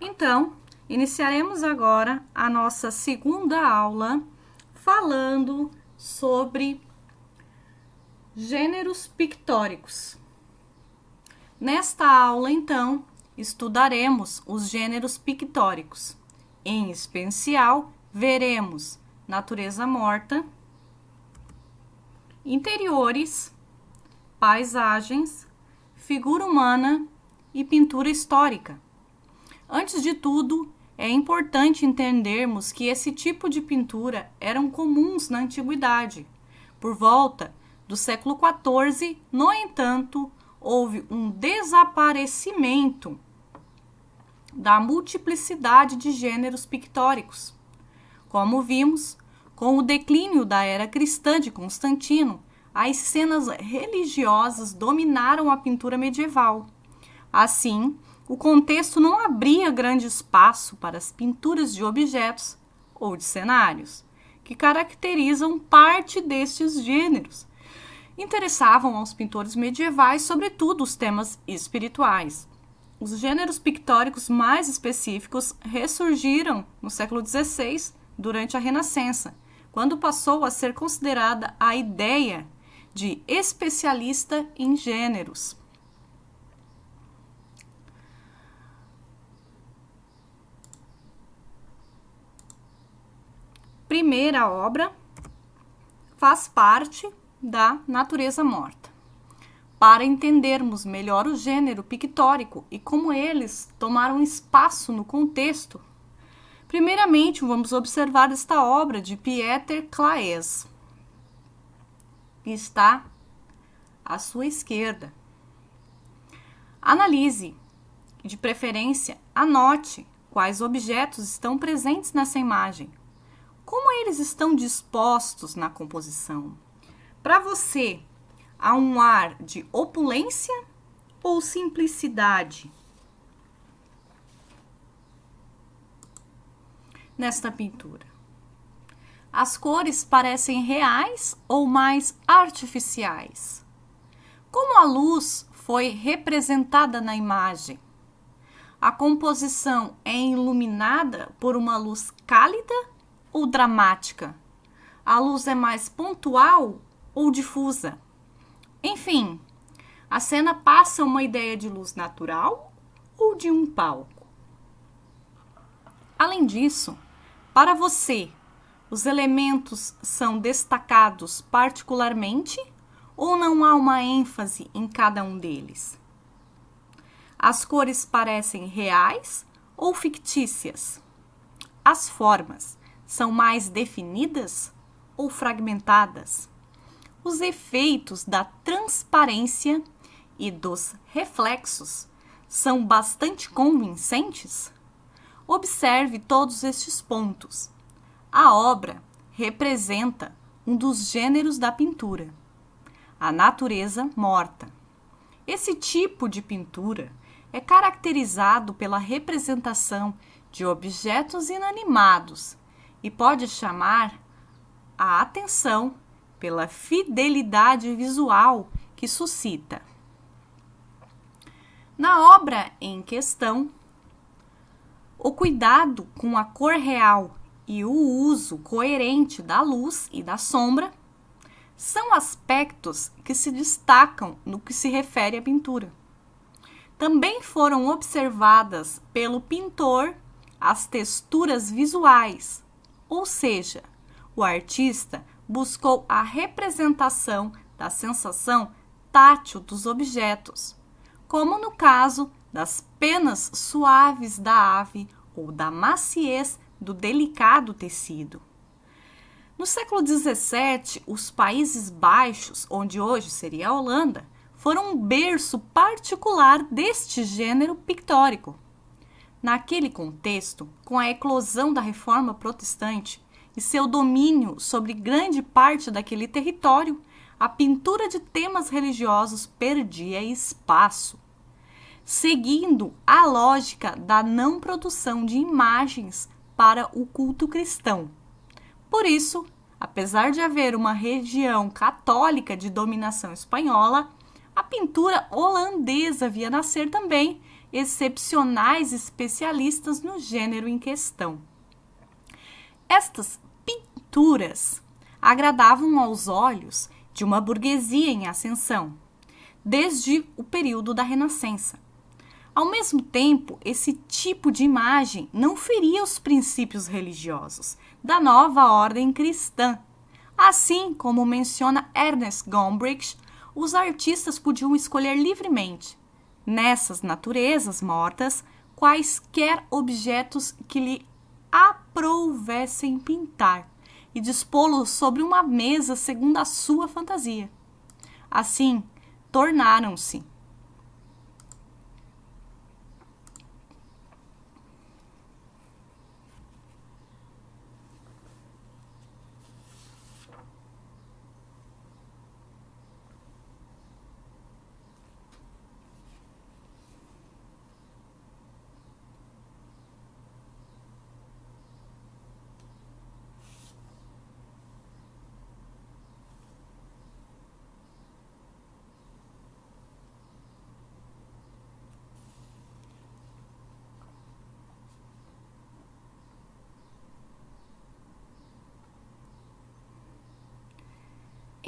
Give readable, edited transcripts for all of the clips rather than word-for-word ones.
Então, iniciaremos agora a nossa segunda aula falando sobre gêneros pictóricos. Nesta aula, então, estudaremos os gêneros pictóricos. Em especial, veremos natureza morta, interiores, paisagens, figura humana e pintura histórica. Antes de tudo, é importante entendermos que esse tipo de pintura eram comuns na antiguidade. Por volta do século XIV, no entanto, houve um desaparecimento da multiplicidade de gêneros pictóricos. Como vimos, com o declínio da era cristã de Constantino, as cenas religiosas dominaram a pintura medieval. Assim, o contexto não abria grande espaço para as pinturas de objetos ou de cenários, que caracterizam parte destes gêneros. Interessavam aos pintores medievais, sobretudo, os temas espirituais. Os gêneros pictóricos mais específicos ressurgiram no século XVI, durante a Renascença, quando passou a ser considerada a ideia de especialista em gêneros. Primeira obra faz parte da natureza morta. Para entendermos melhor o gênero pictórico e como eles tomaram espaço no contexto, primeiramente vamos observar esta obra de Pieter Claes, que está à sua esquerda. Analise, de preferência, anote quais objetos estão presentes nessa imagem. Como eles estão dispostos na composição? Para você, há um ar de opulência ou simplicidade nesta pintura? As cores parecem reais ou mais artificiais? Como a luz foi representada na imagem? A composição é iluminada por uma luz cálida ou dramática? A luz é mais pontual ou difusa? Enfim, a cena passa uma ideia de luz natural ou de um palco? Além disso, para você, os elementos são destacados particularmente ou não há uma ênfase em cada um deles? As cores parecem reais ou fictícias? As formas são mais definidas ou fragmentadas? Os efeitos da transparência e dos reflexos são bastante convincentes? Observe todos estes pontos. A obra representa um dos gêneros da pintura, a natureza morta. Esse tipo de pintura é caracterizado pela representação de objetos inanimados e pode chamar a atenção pela fidelidade visual que suscita. Na obra em questão, o cuidado com a cor real e o uso coerente da luz e da sombra são aspectos que se destacam no que se refere à pintura. Também foram observadas pelo pintor as texturas visuais, ou seja, o artista buscou a representação da sensação tátil dos objetos, como no caso das penas suaves da ave ou da maciez do delicado tecido. No século XVII, os Países Baixos, onde hoje seria a Holanda, foram um berço particular deste gênero pictórico. Naquele contexto, com a eclosão da Reforma Protestante e seu domínio sobre grande parte daquele território, a pintura de temas religiosos perdia espaço, seguindo a lógica da não produção de imagens para o culto cristão. Por isso, apesar de haver uma região católica de dominação espanhola, a pintura holandesa via nascer também excepcionais especialistas no gênero em questão. Estas pinturas agradavam aos olhos de uma burguesia em ascensão, desde o período da Renascença. Ao mesmo tempo, esse tipo de imagem não feria os princípios religiosos da nova ordem cristã. Assim como menciona Ernest Gombrich, os artistas podiam escolher livremente, nessas naturezas mortas, quaisquer objetos que lhe aprouvessem pintar e dispô-los sobre uma mesa segundo a sua fantasia. Assim, tornaram-se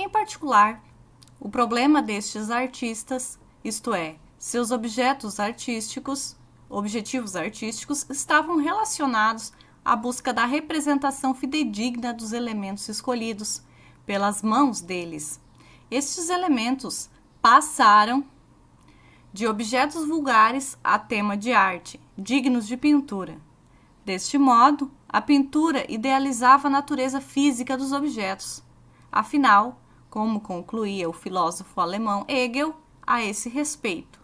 Em particular, o problema destes artistas, isto é, seus objetivos artísticos, estavam relacionados à busca da representação fidedigna dos elementos escolhidos pelas mãos deles. Estes elementos passaram de objetos vulgares a tema de arte, dignos de pintura. Deste modo, a pintura idealizava a natureza física dos objetos. Afinal, como concluía o filósofo alemão Hegel a esse respeito,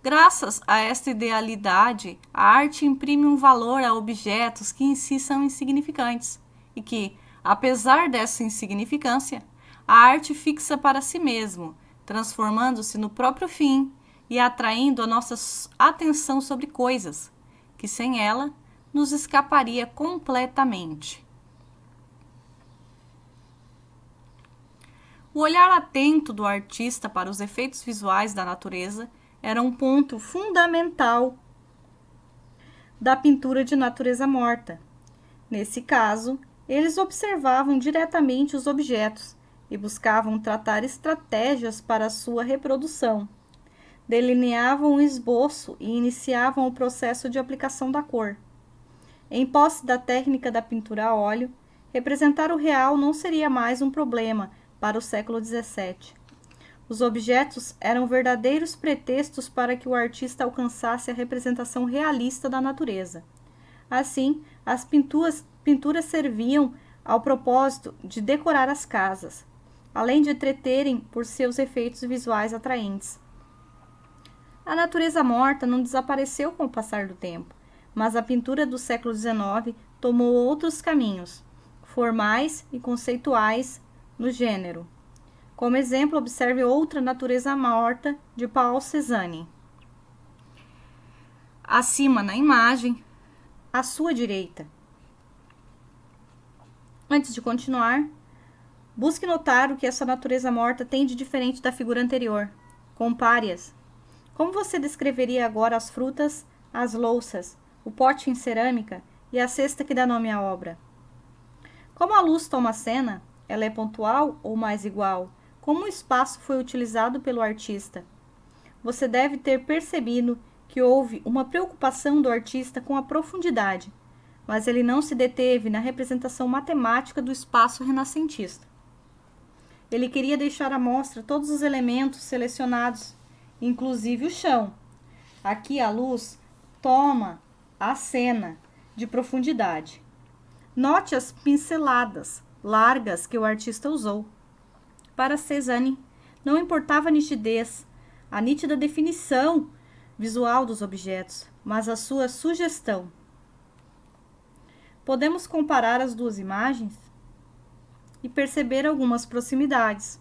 graças a esta idealidade, a arte imprime um valor a objetos que em si são insignificantes e que, apesar dessa insignificância, a arte fixa para si mesmo, transformando-se no próprio fim e atraindo a nossa atenção sobre coisas que, sem ela, nos escaparia completamente. O olhar atento do artista para os efeitos visuais da natureza era um ponto fundamental da pintura de natureza morta. Nesse caso, eles observavam diretamente os objetos e buscavam tratar estratégias para sua reprodução. Delineavam o esboço e iniciavam o processo de aplicação da cor. Em posse da técnica da pintura a óleo, representar o real não seria mais um problema para o século XVII. Os objetos eram verdadeiros pretextos para que o artista alcançasse a representação realista da natureza. Assim, as pinturas serviam ao propósito de decorar as casas, além de entreterem por seus efeitos visuais atraentes. A natureza morta não desapareceu com o passar do tempo, mas a pintura do século XIX tomou outros caminhos, formais e conceituais, no gênero. Como exemplo, observe Outra Natureza Morta, de Paul Cézanne. Acima na imagem, à sua direita. Antes de continuar, busque notar o que essa natureza morta tem de diferente da figura anterior. Compare-as. Como você descreveria agora as frutas, as louças, o pote em cerâmica e a cesta que dá nome à obra? Como a luz toma a cena, ela é pontual ou mais igual? Como o espaço foi utilizado pelo artista? Você deve ter percebido que houve uma preocupação do artista com a profundidade, mas ele não se deteve na representação matemática do espaço renascentista. Ele queria deixar à mostra todos os elementos selecionados, inclusive o chão. Aqui a luz toma a cena de profundidade. Note as pinceladas largas que o artista usou. Para Cézanne, não importava a nitidez, a nítida definição visual dos objetos, mas a sua sugestão. Podemos comparar as duas imagens e perceber algumas proximidades.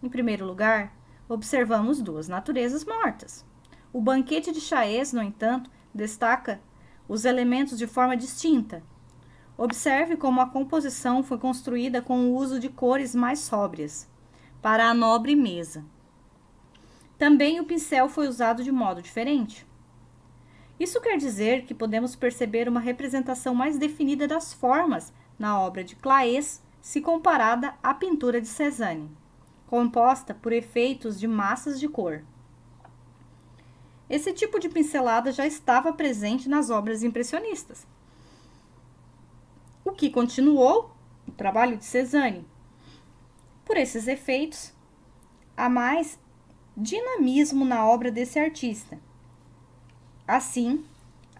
Em primeiro lugar, observamos duas naturezas mortas. O banquete de Chaes, no entanto, destaca os elementos de forma distinta. Observe como a composição foi construída com o uso de cores mais sóbrias, para a nobre mesa. Também o pincel foi usado de modo diferente. Isso quer dizer que podemos perceber uma representação mais definida das formas na obra de Claes se comparada à pintura de Cézanne, composta por efeitos de massas de cor. Esse tipo de pincelada já estava presente nas obras impressionistas, o que continuou o trabalho de Cézanne. Por esses efeitos, há mais dinamismo na obra desse artista. Assim,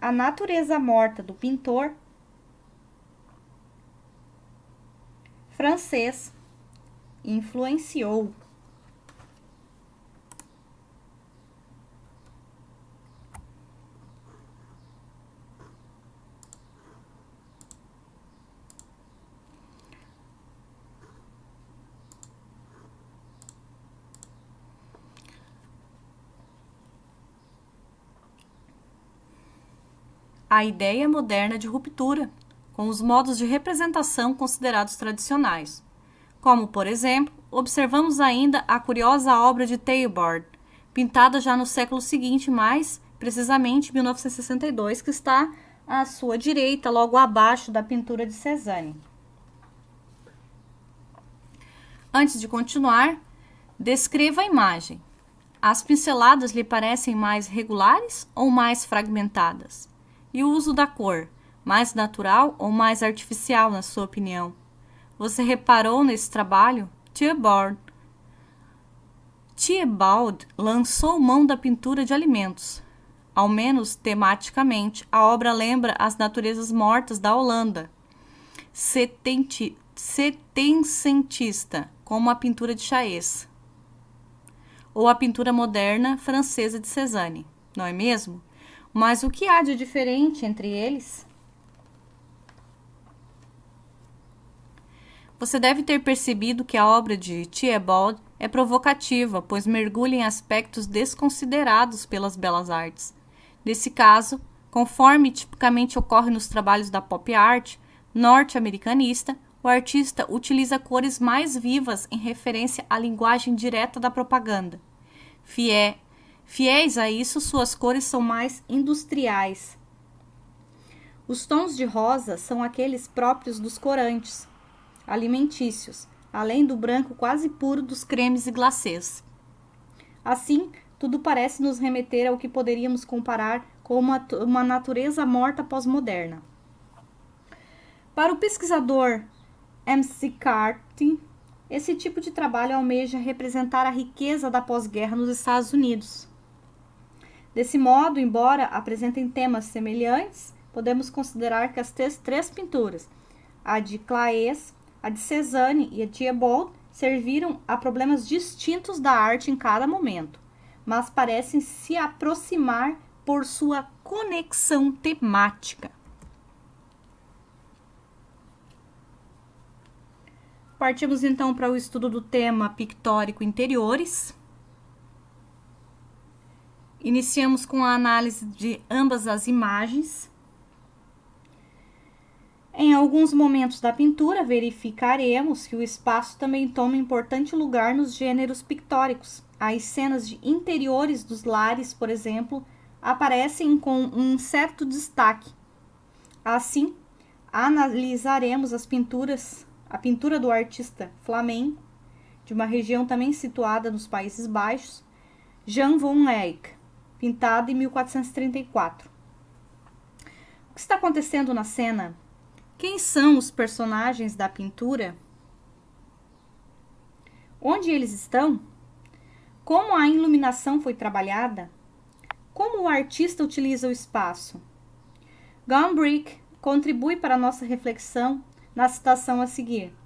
a natureza morta do pintor francês influenciou a ideia moderna de ruptura com os modos de representação considerados tradicionais, como, por exemplo, observamos ainda a curiosa obra de Theobald, pintada já no século seguinte, mais precisamente em 1962, que está à sua direita, logo abaixo da pintura de Cézanne. Antes de continuar, descreva a imagem. As pinceladas lhe parecem mais regulares ou mais fragmentadas? E o uso da cor, mais natural ou mais artificial, na sua opinião? Você reparou nesse trabalho? Theobald lançou mão da pintura de alimentos. Ao menos tematicamente, a obra lembra as naturezas mortas da Holanda, setecentista, como a pintura de Chaes, ou a pintura moderna francesa de Cézanne, não é mesmo? Mas o que há de diferente entre eles? Você deve ter percebido que a obra de Theobald é provocativa, pois mergulha em aspectos desconsiderados pelas belas artes. Nesse caso, conforme tipicamente ocorre nos trabalhos da pop art norte-americanista, o artista utiliza cores mais vivas em referência à linguagem direta da propaganda. Fiéis a isso, suas cores são mais industriais. Os tons de rosa são aqueles próprios dos corantes alimentícios, além do branco quase puro dos cremes e glacês. Assim, tudo parece nos remeter ao que poderíamos comparar com uma natureza morta pós-moderna. Para o pesquisador McCarthy, esse tipo de trabalho almeja representar a riqueza da pós-guerra nos Estados Unidos. Desse modo, embora apresentem temas semelhantes, podemos considerar que as três pinturas, a de Claes, a de Cézanne e a de Theobald, serviram a problemas distintos da arte em cada momento, mas parecem se aproximar por sua conexão temática. Partimos então para o estudo do tema pictórico interiores. Iniciamos com a análise de ambas as imagens. Em alguns momentos da pintura, verificaremos que o espaço também toma importante lugar nos gêneros pictóricos. As cenas de interiores dos lares, por exemplo, aparecem com um certo destaque. Assim, analisaremos a pintura do artista flamenco, de uma região também situada nos Países Baixos, Jan van Eyck, pintada em 1434. O que está acontecendo na cena? Quem são os personagens da pintura? Onde eles estão? Como a iluminação foi trabalhada? Como o artista utiliza o espaço? Gombrich contribui para a nossa reflexão na citação a seguir.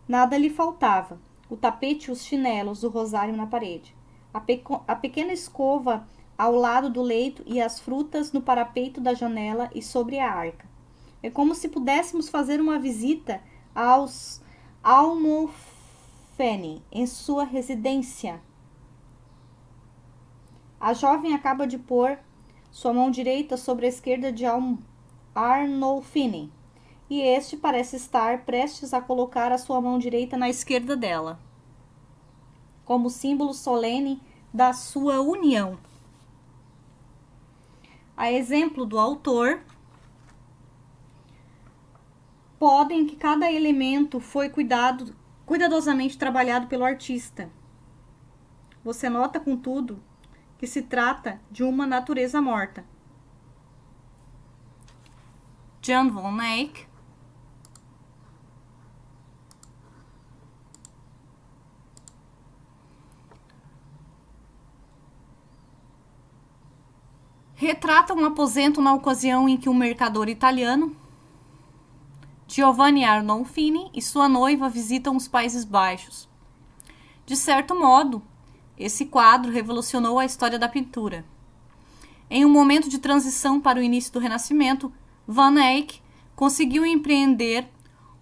Nada lhe faltava: o tapete e os chinelos, o rosário na parede, a pequena escova ao lado do leito e as frutas no parapeito da janela e sobre a arca. É como se pudéssemos fazer uma visita aos Arnolfini em sua residência. A jovem acaba de pôr sua mão direita sobre a esquerda de Arnolfini, e este parece estar prestes a colocar a sua mão direita na esquerda dela, como símbolo solene da sua união. a exemplo do autor, podem que cada elemento foi cuidadosamente trabalhado pelo artista. Você nota, contudo, que se trata de uma natureza morta. Jan van Eyck retrata um aposento na ocasião em que um mercador italiano, Giovanni Arnolfini, e sua noiva visitam os Países Baixos. De certo modo, esse quadro revolucionou a história da pintura. Em um momento de transição para o início do Renascimento, Van Eyck conseguiu empreender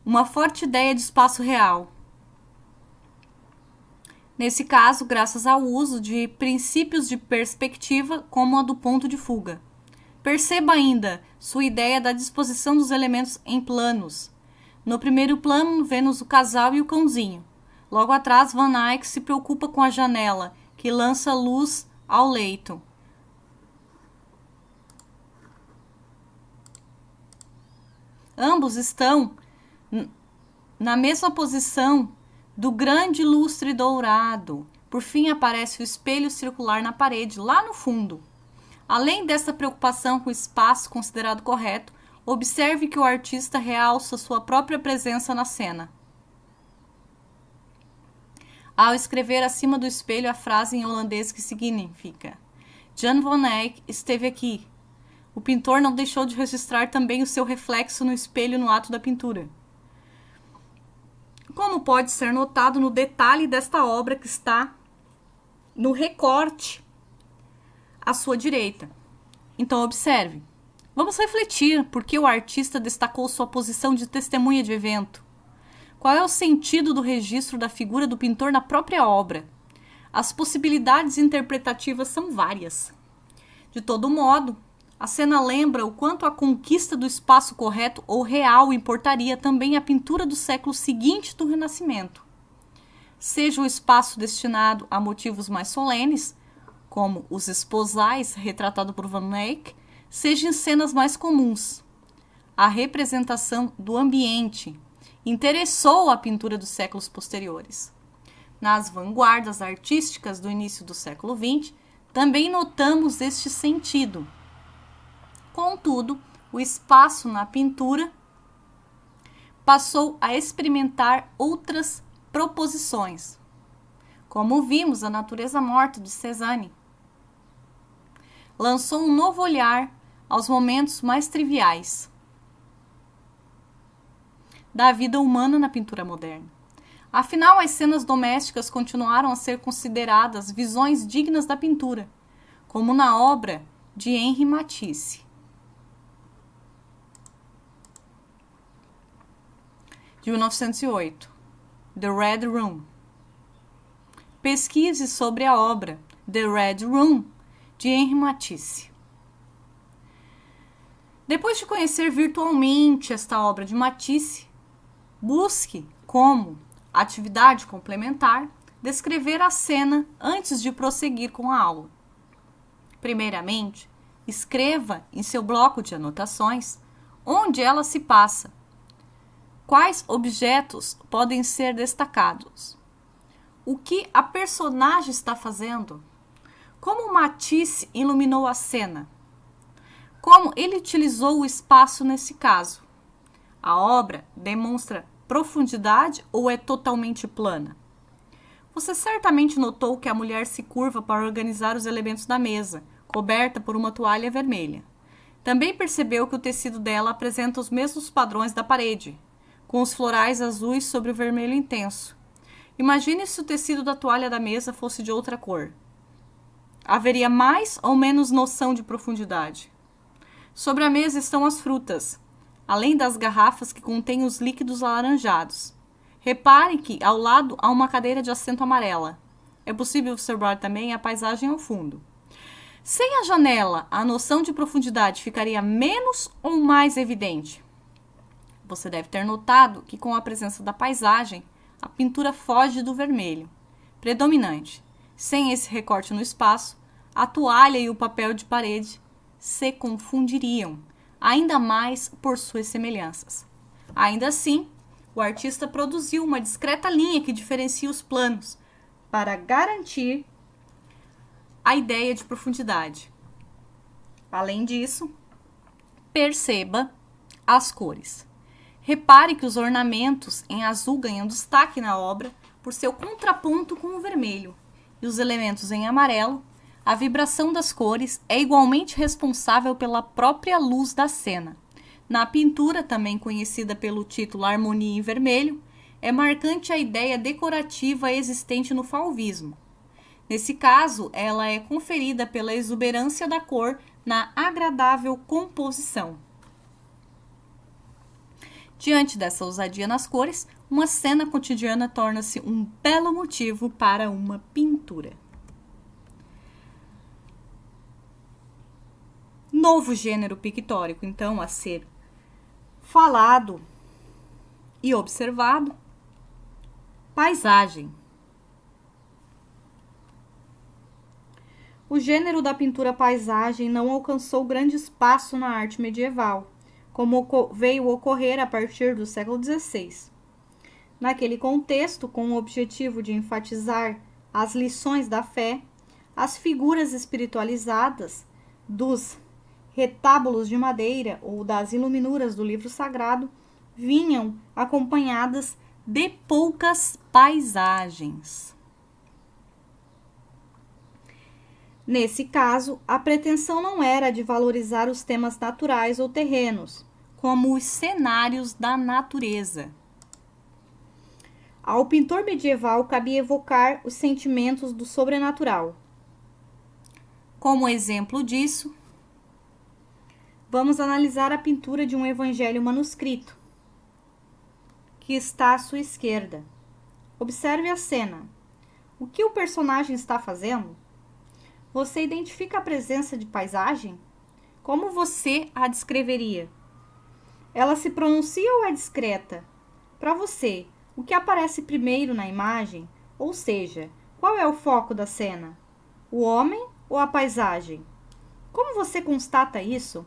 uma forte ideia de espaço real. Nesse caso, graças ao uso de princípios de perspectiva como a do ponto de fuga. Perceba ainda sua ideia da disposição dos elementos em planos. No primeiro plano, vemos o casal e o cãozinho. Logo atrás, Van Eyck se preocupa com a janela, que lança luz ao leito. Ambos estão na mesma posição do grande lustre dourado. Por fim, aparece o espelho circular na parede, lá no fundo. Além dessa preocupação com o espaço considerado correto, observe que o artista realça sua própria presença na cena. Ao escrever acima do espelho a frase em holandês que significa Jan van Eyck esteve aqui. O pintor não deixou de registrar também o seu reflexo no espelho no ato da pintura. Como pode ser notado no detalhe desta obra que está no recorte à sua direita. Então, observe. Vamos refletir por que o artista destacou sua posição de testemunha de evento. Qual é o sentido do registro da figura do pintor na própria obra? As possibilidades interpretativas são várias. De todo modo, a cena lembra o quanto a conquista do espaço correto ou real importaria também a pintura do século seguinte do Renascimento. Seja o espaço destinado a motivos mais solenes, como os esposais retratado por Van Eyck, seja em cenas mais comuns. A representação do ambiente interessou a pintura dos séculos posteriores. Nas vanguardas artísticas do início do século XX, também notamos este sentido. Contudo, o espaço na pintura passou a experimentar outras proposições, como vimos a natureza morta de Cézanne. Lançou um novo olhar aos momentos mais triviais da vida humana na pintura moderna. Afinal, as cenas domésticas continuaram a ser consideradas visões dignas da pintura, como na obra de Henri Matisse. De 1908, The Red Room. Pesquise sobre a obra The Red Room, de Henri Matisse. Depois de conhecer virtualmente esta obra de Matisse, busque, como atividade complementar, descrever a cena antes de prosseguir com a aula. Primeiramente, escreva em seu bloco de anotações onde ela se passa. Quais objetos podem ser destacados? O que a personagem está fazendo? Como Matisse iluminou a cena? Como ele utilizou o espaço nesse caso? A obra demonstra profundidade ou é totalmente plana? Você certamente notou que a mulher se curva para organizar os elementos da mesa, coberta por uma toalha vermelha. Também percebeu que o tecido dela apresenta os mesmos padrões da parede, com os florais azuis sobre o vermelho intenso. Imagine se o tecido da toalha da mesa fosse de outra cor. Haveria mais ou menos noção de profundidade. Sobre a mesa estão as frutas, além das garrafas que contêm os líquidos alaranjados. Repare que ao lado há uma cadeira de assento amarela. É possível observar também a paisagem ao fundo. Sem a janela, a noção de profundidade ficaria menos ou mais evidente? Você deve ter notado que com a presença da paisagem, a pintura foge do vermelho predominante. Sem esse recorte no espaço, a toalha e o papel de parede se confundiriam, ainda mais por suas semelhanças. Ainda assim, o artista produziu uma discreta linha que diferencia os planos para garantir a ideia de profundidade. Além disso, perceba as cores. Repare que os ornamentos em azul ganham destaque na obra por seu contraponto com o vermelho, e os elementos em amarelo. A vibração das cores é igualmente responsável pela própria luz da cena. Na pintura, também conhecida pelo título Harmonia em Vermelho, é marcante a ideia decorativa existente no fauvismo. Nesse caso, ela é conferida pela exuberância da cor na agradável composição. Diante dessa ousadia nas cores, uma cena cotidiana torna-se um belo motivo para uma pintura. Novo gênero pictórico, então, a ser falado e observado: paisagem. O gênero da pintura paisagem não alcançou grande espaço na arte medieval, como veio ocorrer a partir do século XVI. Naquele contexto, com o objetivo de enfatizar as lições da fé, as figuras espiritualizadas dos retábulos de madeira ou das iluminuras do livro sagrado vinham acompanhadas de poucas paisagens. Nesse caso, a pretensão não era de valorizar os temas naturais ou terrenos, como os cenários da natureza. Ao pintor medieval cabia evocar os sentimentos do sobrenatural. Como exemplo disso, vamos analisar a pintura de um evangelho manuscrito, que está à sua esquerda. Observe a cena. O que o personagem está fazendo? Você identifica a presença de paisagem? Como você a descreveria? Ela se pronuncia ou é discreta? Para você, o que aparece primeiro na imagem? Ou seja, qual é o foco da cena? O homem ou a paisagem? Como você constata isso?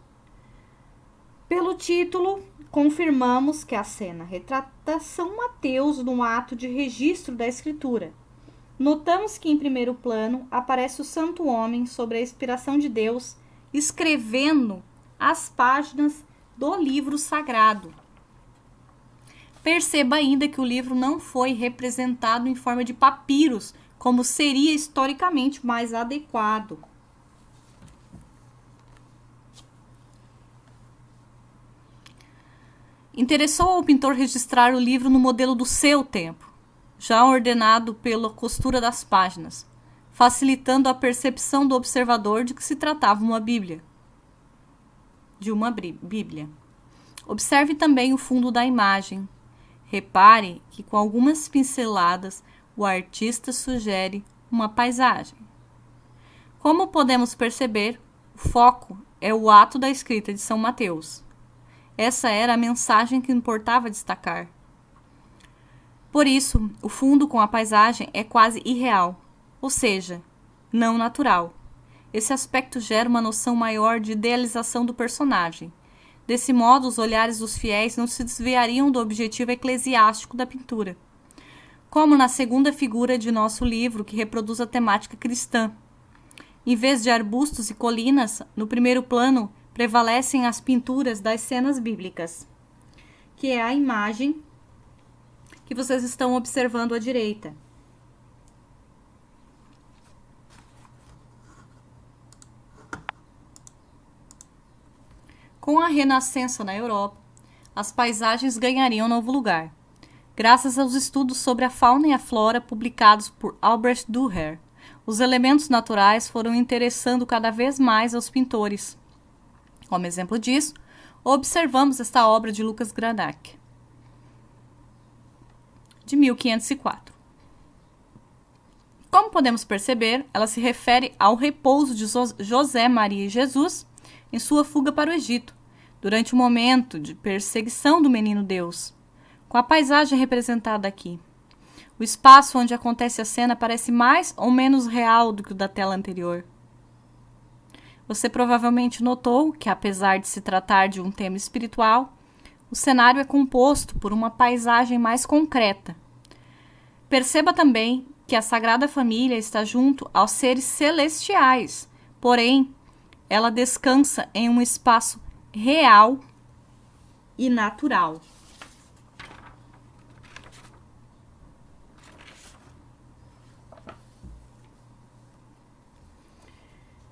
Pelo título, confirmamos que a cena retrata São Mateus no ato de registro da escritura. Notamos que em primeiro plano aparece o santo homem sob a inspiração de Deus, escrevendo as páginas do livro sagrado. Perceba ainda que o livro não foi representado em forma de papiros, como seria historicamente mais adequado. Interessou ao pintor registrar o livro no modelo do seu tempo, já ordenado pela costura das páginas, facilitando a percepção do observador de que se tratava de uma Bíblia. Observe também o fundo da imagem. Repare que com algumas pinceladas o artista sugere uma paisagem. Como podemos perceber, o foco é o ato da escrita de São Mateus. Essa era a mensagem que importava destacar. Por isso, o fundo com a paisagem é quase irreal, ou seja, não natural. Esse aspecto gera uma noção maior de idealização do personagem. Desse modo, os olhares dos fiéis não se desviariam do objetivo eclesiástico da pintura, como na segunda figura de nosso livro, que reproduz a temática cristã. Em vez de arbustos e colinas, no primeiro plano prevalecem as pinturas das cenas bíblicas, que é a imagem que vocês estão observando à direita. Com a Renascença na Europa, as paisagens ganhariam novo lugar, graças aos estudos sobre a fauna e a flora publicados por Albrecht Dürer. Os elementos naturais foram interessando cada vez mais aos pintores. Como exemplo disso, observamos esta obra de Lucas Cranach, de 1504. Como podemos perceber, ela se refere ao repouso de José, Maria e Jesus em sua fuga para o Egito, durante o momento de perseguição do menino Deus, com a paisagem representada aqui. O espaço onde acontece a cena parece mais ou menos real do que o da tela anterior. Você provavelmente notou que, apesar de se tratar de um tema espiritual, o cenário é composto por uma paisagem mais concreta. Perceba também que a Sagrada Família está junto aos seres celestiais, porém, ela descansa em um espaço real e natural.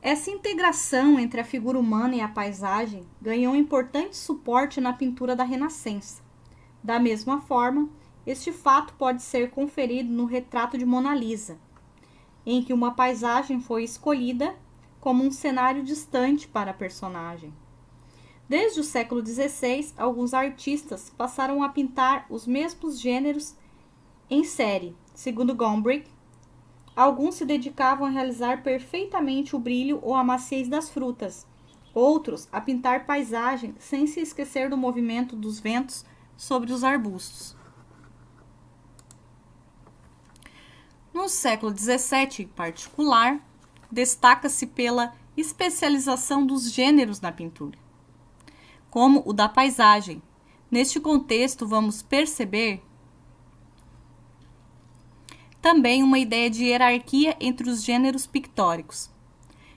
Essa integração entre a figura humana e a paisagem ganhou importante suporte na pintura da Renascença. Da mesma forma, este fato pode ser conferido no retrato de Mona Lisa, em que uma paisagem foi escolhida como um cenário distante para a personagem. Desde o século XVI, alguns artistas passaram a pintar os mesmos gêneros em série. Segundo Gombrich, alguns se dedicavam a realizar perfeitamente o brilho ou a maciez das frutas, outros a pintar paisagem sem se esquecer do movimento dos ventos sobre os arbustos. No século XVII, em particular, destaca-se pela especialização dos gêneros na pintura, como o da paisagem. Neste contexto, vamos perceber também uma ideia de hierarquia entre os gêneros pictóricos.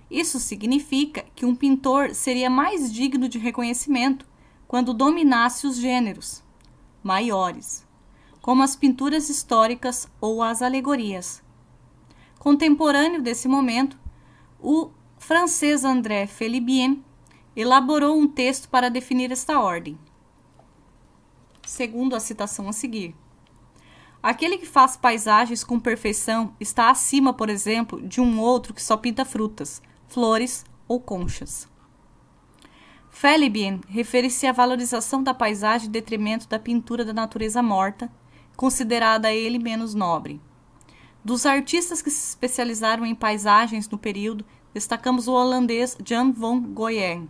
Isso significa que um pintor seria mais digno de reconhecimento quando dominasse os gêneros maiores, como as pinturas históricas ou as alegorias. Contemporâneo desse momento, o francês André Felibien elaborou um texto para definir esta ordem, segundo a citação a seguir. Aquele que faz paisagens com perfeição está acima, por exemplo, de um outro que só pinta frutas, flores ou conchas. Felibien refere-se à valorização da paisagem em detrimento da pintura da natureza morta, considerada a ele menos nobre. Dos artistas que se especializaram em paisagens no período, destacamos o holandês Jan van Goyen.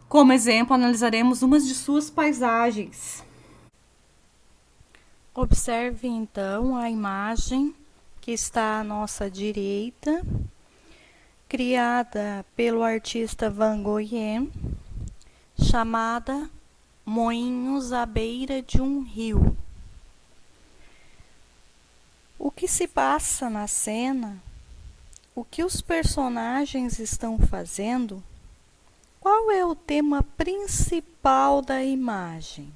Como exemplo, analisaremos umas de suas paisagens. Observe então a imagem que está à nossa direita, criada pelo artista Van Goyen, chamada Moinhos à beira de um rio. O que se passa na cena? O que os personagens estão fazendo? Qual é o tema principal da imagem?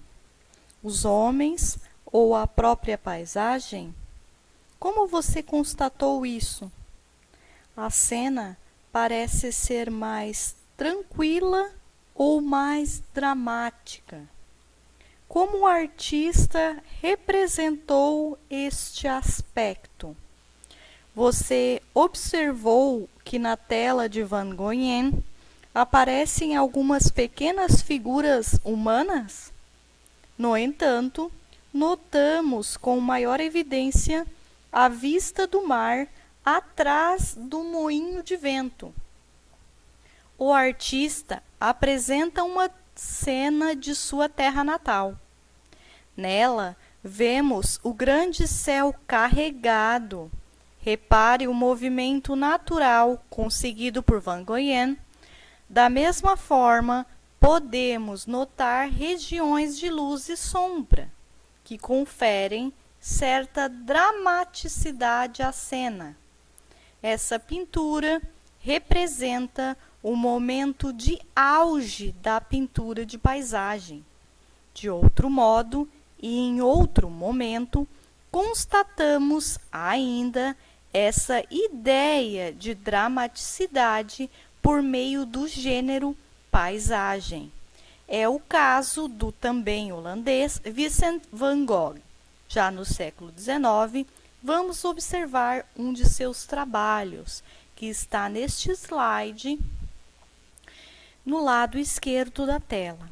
Os homens ou a própria paisagem? Como você constatou isso? A cena parece ser mais tranquila ou mais dramática? Como o artista representou este aspecto? Você observou que na tela de Van Goyen aparecem algumas pequenas figuras humanas? No entanto, notamos com maior evidência a vista do mar atrás do moinho de vento. O artista apresenta uma cena de sua terra natal. Nela, vemos o grande céu carregado. Repare o movimento natural conseguido por Van Goyen. Da mesma forma, podemos notar regiões de luz e sombra, que conferem certa dramaticidade à cena. Essa pintura representa o momento de auge da pintura de paisagem. De outro modo, e em outro momento, constatamos ainda essa ideia de dramaticidade por meio do gênero paisagem. É o caso do também holandês Vincent van Gogh. Já no século XIX, vamos observar um de seus trabalhos, que está neste slide, no lado esquerdo da tela.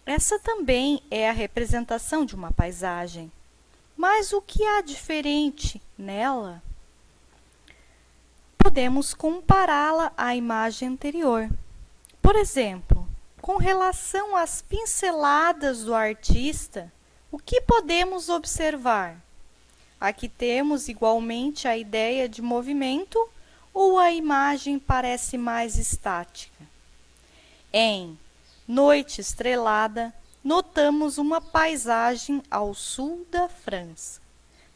Essa também é a representação de uma paisagem. Mas o que há diferente nela? Podemos compará-la à imagem anterior. Por exemplo, com relação às pinceladas do artista, o que podemos observar? Aqui temos igualmente a ideia de movimento, ou a imagem parece mais estática? Em Noite Estrelada, notamos uma paisagem ao sul da França.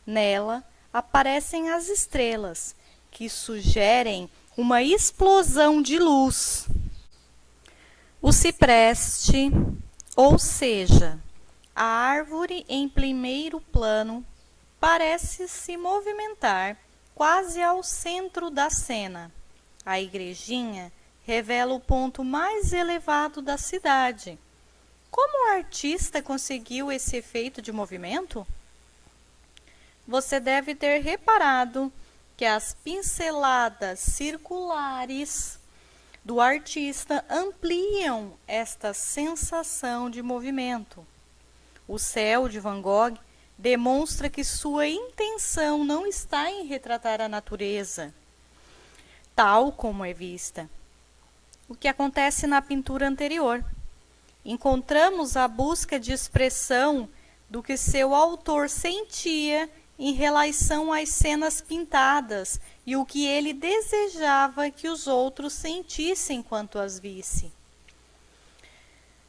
Nela aparecem as estrelas, que sugerem uma explosão de luz. O cipreste, ou seja, a árvore em primeiro plano, parece se movimentar quase ao centro da cena. A igrejinha revela o ponto mais elevado da cidade. Como o artista conseguiu esse efeito de movimento? Você deve ter reparado que as pinceladas circulares do artista ampliam esta sensação de movimento. O céu de Van Gogh demonstra que sua intenção não está em retratar a natureza, tal como é vista. O que acontece na pintura anterior? Encontramos a busca de expressão do que seu autor sentia em relação às cenas pintadas e o que ele desejava que os outros sentissem quanto as visse.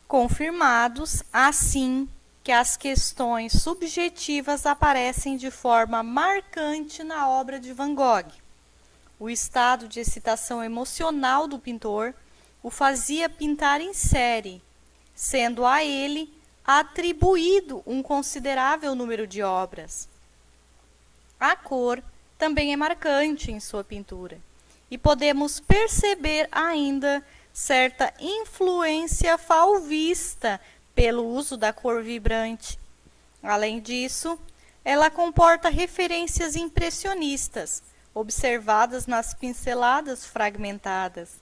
Confirmados, assim, que as questões subjetivas aparecem de forma marcante na obra de Van Gogh. O estado de excitação emocional do pintor o fazia pintar em série, sendo a ele atribuído um considerável número de obras. A cor também é marcante em sua pintura, e podemos perceber ainda certa influência fauvista pelo uso da cor vibrante. Além disso, ela comporta referências impressionistas, observadas nas pinceladas fragmentadas.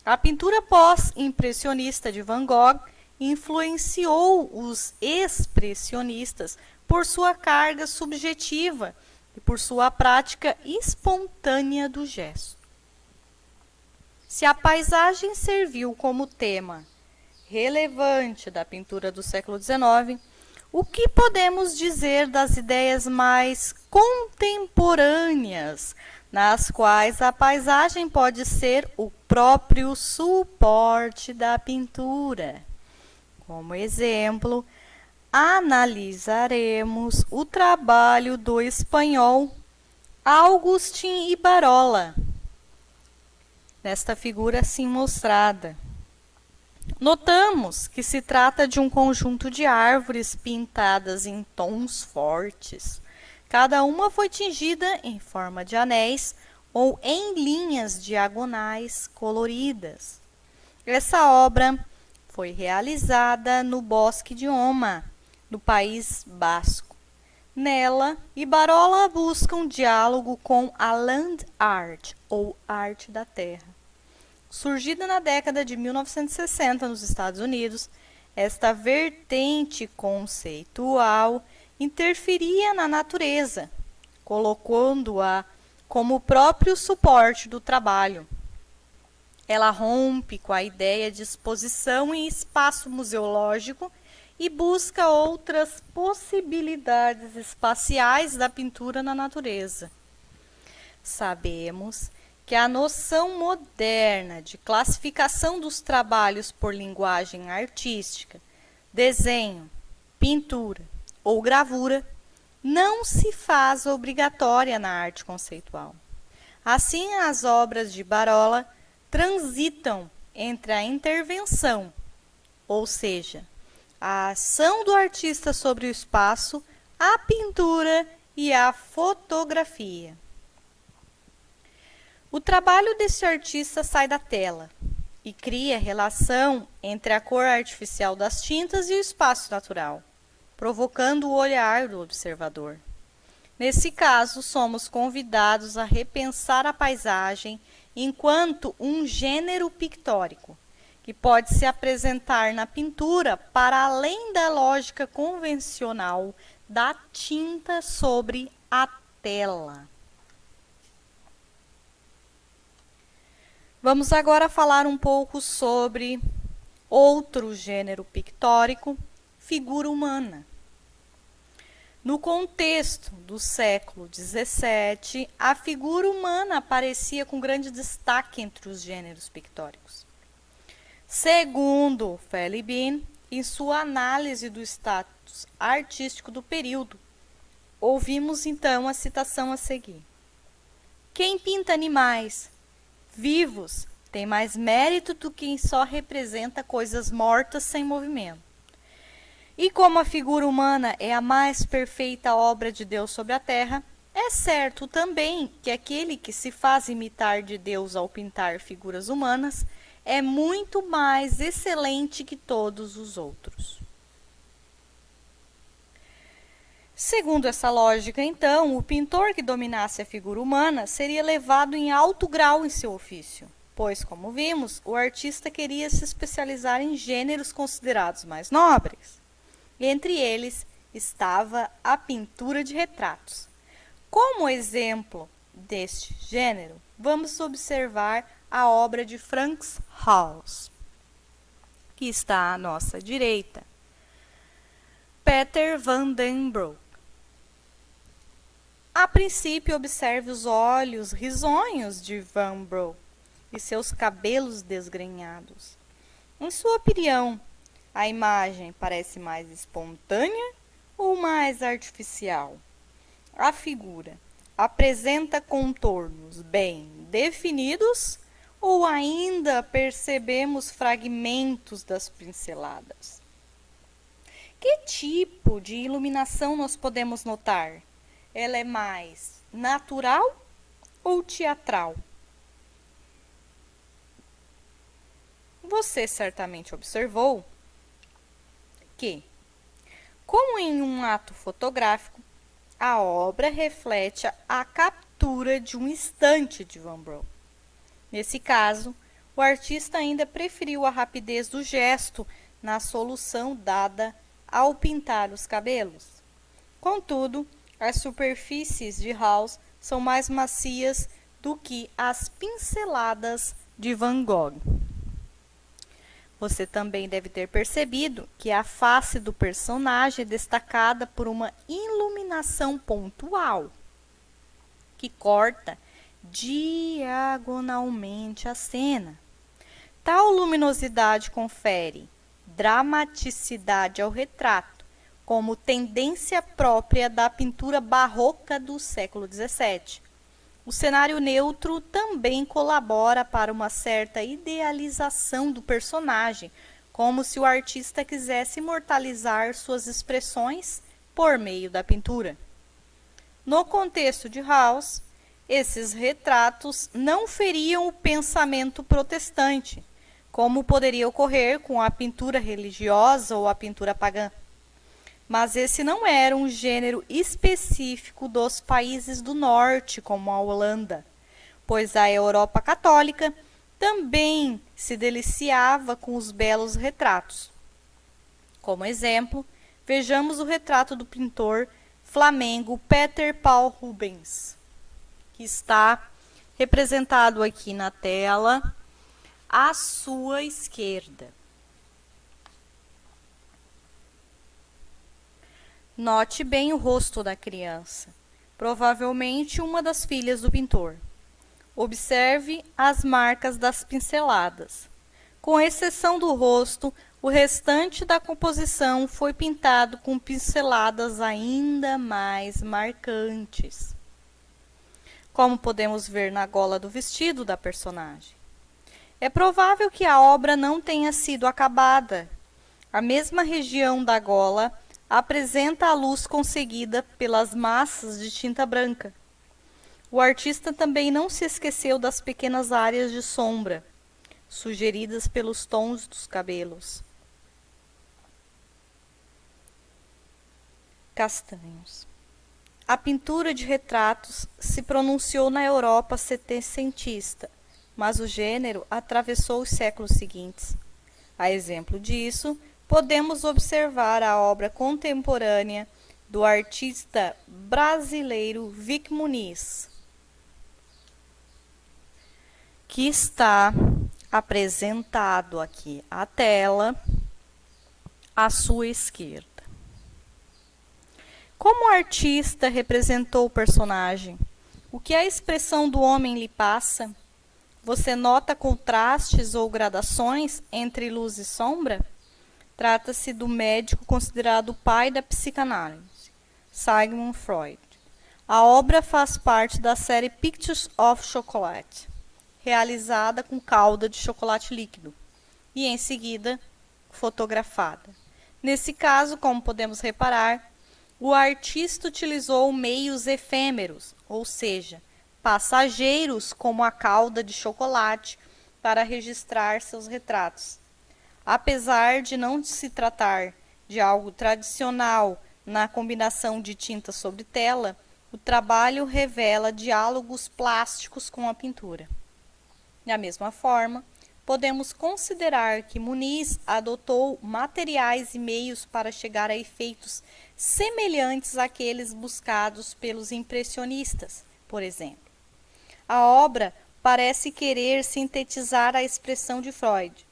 A pintura pós-impressionista de Van Gogh influenciou os expressionistas por sua carga subjetiva e por sua prática espontânea do gesto. Se a paisagem serviu como tema relevante da pintura do século XIX, o que podemos dizer das ideias mais contemporâneas, nas quais a paisagem pode ser o próprio suporte da pintura? Como exemplo, analisaremos o trabalho do espanhol Agustín Ibarrola, nesta figura assim mostrada. Notamos que se trata de um conjunto de árvores pintadas em tons fortes. Cada uma foi tingida em forma de anéis ou em linhas diagonais coloridas. Essa obra foi realizada no Bosque de Oma, no País Basco. Nela, Ibarrola busca um diálogo com a land art, ou arte da terra. Surgida na década de 1960 nos Estados Unidos, esta vertente conceitual interferia na natureza, colocando-a como o próprio suporte do trabalho. Ela rompe com a ideia de exposição em espaço museológico e busca outras possibilidades espaciais da pintura na natureza. Sabemos que a noção moderna de classificação dos trabalhos por linguagem artística, desenho, pintura ou gravura, não se faz obrigatória na arte conceitual. Assim, as obras de Ibarrola transitam entre a intervenção, ou seja, a ação do artista sobre o espaço, a pintura e a fotografia. O trabalho desse artista sai da tela e cria relação entre a cor artificial das tintas e o espaço natural, provocando o olhar do observador. Nesse caso, somos convidados a repensar a paisagem enquanto um gênero pictórico, que pode se apresentar na pintura para além da lógica convencional da tinta sobre a tela. Vamos agora falar um pouco sobre outro gênero pictórico, figura humana. No contexto do século XVII, a figura humana aparecia com grande destaque entre os gêneros pictóricos. Segundo Felibin, em sua análise do status artístico do período, ouvimos então a citação a seguir. Quem pinta animais vivos tem mais mérito do que quem só representa coisas mortas sem movimento. E como a figura humana é a mais perfeita obra de Deus sobre a terra, é certo também que aquele que se faz imitar de Deus ao pintar figuras humanas é muito mais excelente que todos os outros. Segundo essa lógica, então, o pintor que dominasse a figura humana seria levado em alto grau em seu ofício, pois, como vimos, o artista queria se especializar em gêneros considerados mais nobres. Entre eles estava a pintura de retratos. Como exemplo deste gênero, vamos observar a obra de Frans Hals, que está à nossa direita. Peter van den Broek. A princípio, observe os olhos risonhos de Van Broek e seus cabelos desgrenhados. Em sua opinião, a imagem parece mais espontânea ou mais artificial? A figura apresenta contornos bem definidos ou ainda percebemos fragmentos das pinceladas? Que tipo de iluminação nós podemos notar? Ela é mais natural ou teatral? Você certamente observou que, como em um ato fotográfico, a obra reflete a captura de um instante de Van Broek. Nesse caso, o artista ainda preferiu a rapidez do gesto na solução dada ao pintar os cabelos. Contudo, as superfícies de Hals são mais macias do que as pinceladas de Van Gogh. Você também deve ter percebido que a face do personagem é destacada por uma iluminação pontual, que corta diagonalmente a cena. Tal luminosidade confere dramaticidade ao retrato, como tendência própria da pintura barroca do século XVII. O cenário neutro também colabora para uma certa idealização do personagem, como se o artista quisesse imortalizar suas expressões por meio da pintura. No contexto de Hals, esses retratos não feriam o pensamento protestante, como poderia ocorrer com a pintura religiosa ou a pintura pagã. Mas esse não era um gênero específico dos países do norte, como a Holanda, pois a Europa católica também se deliciava com os belos retratos. Como exemplo, vejamos o retrato do pintor flamengo Peter Paul Rubens, que está representado aqui na tela à sua esquerda. Note bem o rosto da criança, provavelmente uma das filhas do pintor. Observe as marcas das pinceladas. Com exceção do rosto, o restante da composição foi pintado com pinceladas ainda mais marcantes, como podemos ver na gola do vestido da personagem. É provável que a obra não tenha sido acabada. A mesma região da gola apresenta a luz conseguida pelas massas de tinta branca. O artista também não se esqueceu das pequenas áreas de sombra, sugeridas pelos tons dos cabelos castanhos. A pintura de retratos se pronunciou na Europa setecentista, mas o gênero atravessou os séculos seguintes. A exemplo disso, podemos observar a obra contemporânea do artista brasileiro Vic Muniz, que está apresentado aqui à tela à sua esquerda. Como o artista representou o personagem? O que a expressão do homem lhe passa? Você nota contrastes ou gradações entre luz e sombra? Trata-se do médico considerado o pai da psicanálise, Sigmund Freud. A obra faz parte da série Pictures of Chocolate, realizada com calda de chocolate líquido e, em seguida, fotografada. Nesse caso, como podemos reparar, o artista utilizou meios efêmeros, ou seja, passageiros como a calda de chocolate, para registrar seus retratos. Apesar de não se tratar de algo tradicional na combinação de tinta sobre tela, o trabalho revela diálogos plásticos com a pintura. Da mesma forma, podemos considerar que Muniz adotou materiais e meios para chegar a efeitos semelhantes àqueles buscados pelos impressionistas, por exemplo. A obra parece querer sintetizar a expressão de Freud.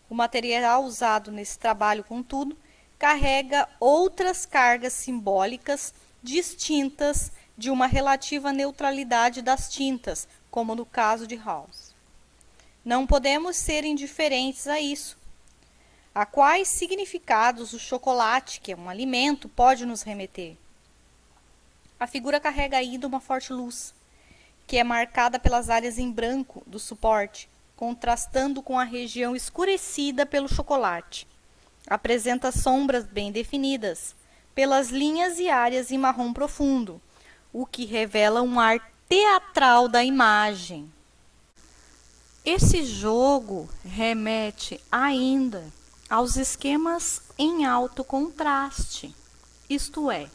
O material usado nesse trabalho, contudo, carrega outras cargas simbólicas distintas de uma relativa neutralidade das tintas, como no caso de House. Não podemos ser indiferentes a isso. A quais significados o chocolate, que é um alimento, pode nos remeter? A figura carrega ainda uma forte luz, que é marcada pelas áreas em branco do suporte, contrastando com a região escurecida pelo chocolate. Apresenta sombras bem definidas, pelas linhas e áreas em marrom profundo, o que revela um ar teatral da imagem. Esse jogo remete ainda aos esquemas em alto contraste, isto é,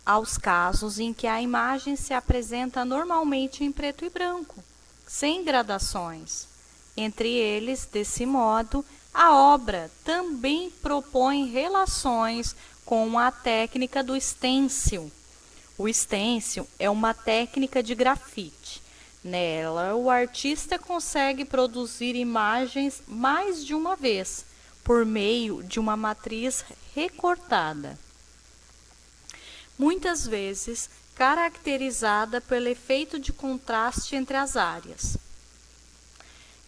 aos casos em que a imagem se apresenta normalmente em preto e branco, sem gradações. Entre eles, desse modo, a obra também propõe relações com a técnica do stencil. O stencil é uma técnica de grafite. Nela, o artista consegue produzir imagens mais de uma vez, por meio de uma matriz recortada, muitas vezes caracterizada pelo efeito de contraste entre as áreas.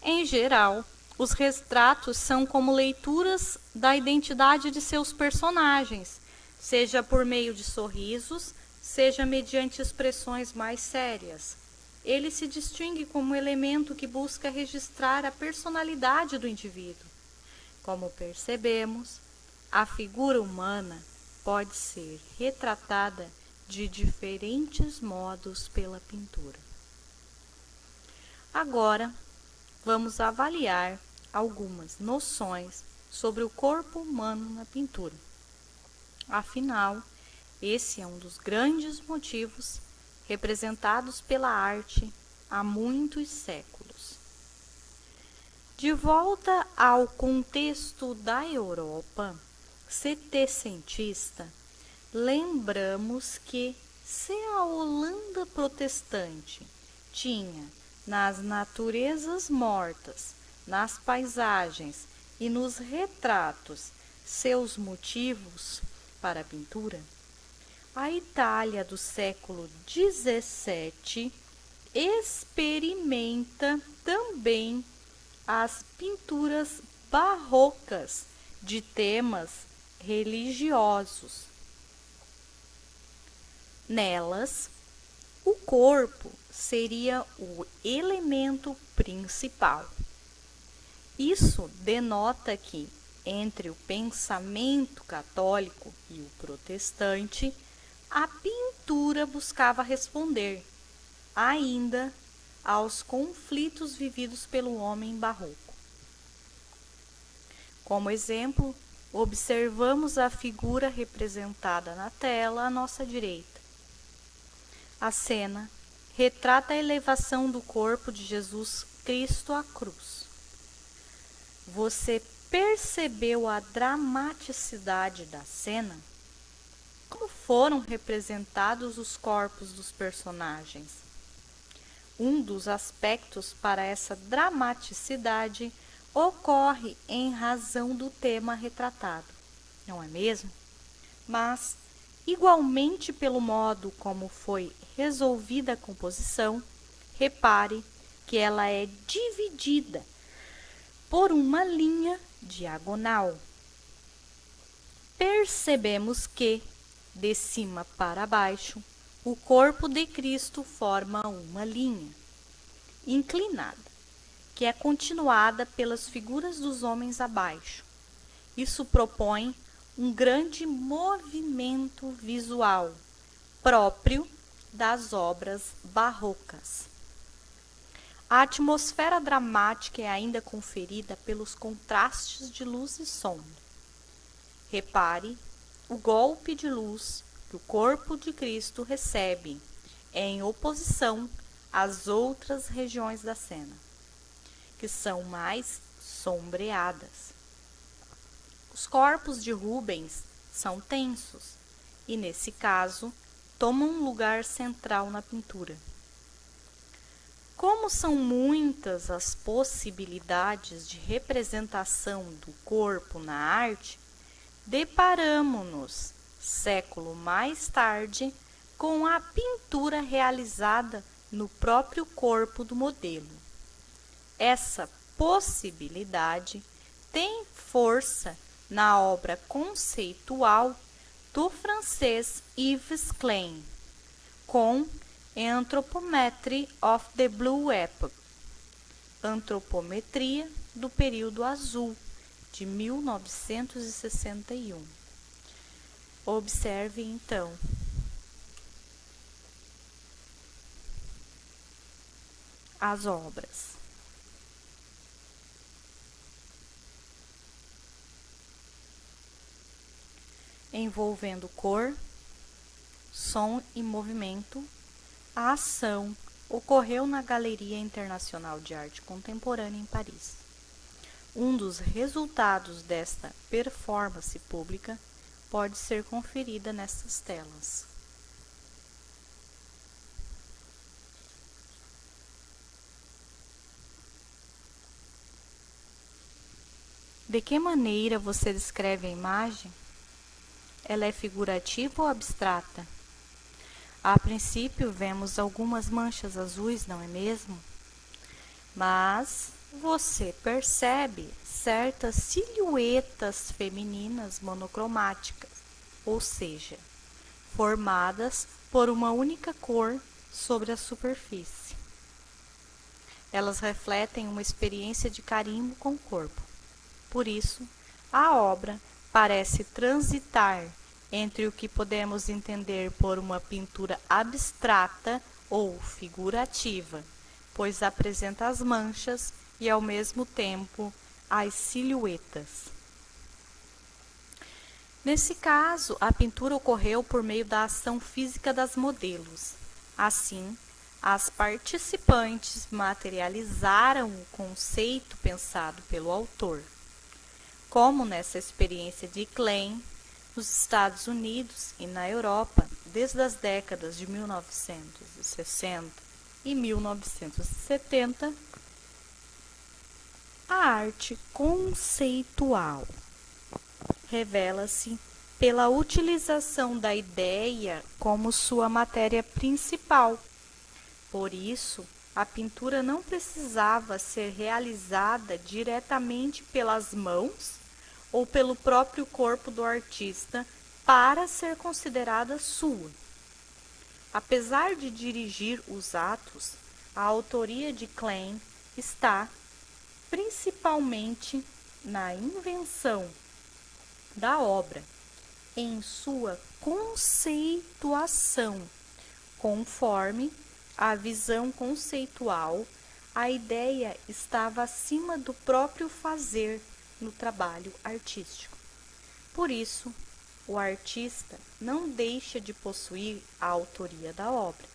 Em geral, os retratos são como leituras da identidade de seus personagens, seja por meio de sorrisos, seja mediante expressões mais sérias. Ele se distingue como elemento que busca registrar a personalidade do indivíduo. Como percebemos, a figura humana pode ser retratada de diferentes modos pela pintura. Agora, vamos avaliar algumas noções sobre o corpo humano na pintura. Afinal, esse é um dos grandes motivos representados pela arte há muitos séculos. De volta ao contexto da Europa setecentista, lembramos que, se a Holanda protestante tinha nas naturezas mortas, nas paisagens e nos retratos seus motivos para a pintura, a Itália do século XVII experimenta também as pinturas barrocas de temas religiosos. Nelas, o corpo seria o elemento principal. Isso denota que, entre o pensamento católico e o protestante, a pintura buscava responder, ainda, aos conflitos vividos pelo homem barroco. Como exemplo, observamos a figura representada na tela à nossa direita. A cena retrata a elevação do corpo de Jesus Cristo à cruz. Você percebeu a dramaticidade da cena? Como foram representados os corpos dos personagens? Um dos aspectos para essa dramaticidade ocorre em razão do tema retratado, não é mesmo? Mas igualmente pelo modo como foi resolvida a composição, repare que ela é dividida por uma linha diagonal. Percebemos que, de cima para baixo, o corpo de Cristo forma uma linha inclinada, que é continuada pelas figuras dos homens abaixo. Isso propõe um grande movimento visual, próprio das obras barrocas. A atmosfera dramática é ainda conferida pelos contrastes de luz e sombra. Repare o golpe de luz que o corpo de Cristo recebe em oposição às outras regiões da cena, que são mais sombreadas. Os corpos de Rubens são tensos e, nesse caso, tomam um lugar central na pintura. Como são muitas as possibilidades de representação do corpo na arte, deparamo-nos, século mais tarde, com a pintura realizada no próprio corpo do modelo. Essa possibilidade tem força na obra conceitual do francês Yves Klein, com Anthropometry of the Blue Epoch, Antropometria do período azul, de 1961. Observe, então, as obras. Envolvendo cor, som e movimento, a ação ocorreu na Galeria Internacional de Arte Contemporânea em Paris. Um dos resultados desta performance pública pode ser conferida nessas telas. De que maneira você descreve a imagem? Ela é figurativa ou abstrata? A princípio, vemos algumas manchas azuis, não é mesmo? Mas você percebe certas silhuetas femininas monocromáticas, ou seja, formadas por uma única cor sobre a superfície. Elas refletem uma experiência de carimbo com o corpo. Por isso, a obra parece transitar entre o que podemos entender por uma pintura abstrata ou figurativa, pois apresenta as manchas e, ao mesmo tempo, as silhuetas. Nesse caso, a pintura ocorreu por meio da ação física das modelos. Assim, as participantes materializaram o conceito pensado pelo autor. Como nessa experiência de Klein, nos Estados Unidos e na Europa, desde as décadas de 1960 e 1970, a arte conceitual revela-se pela utilização da ideia como sua matéria principal. Por isso, a pintura não precisava ser realizada diretamente pelas mãos ou pelo próprio corpo do artista para ser considerada sua. Apesar de dirigir os atos, a autoria de Klein está principalmente na invenção da obra, em sua conceituação. Conforme a visão conceitual, a ideia estava acima do próprio fazer no trabalho artístico. Por isso, o artista não deixa de possuir a autoria da obra.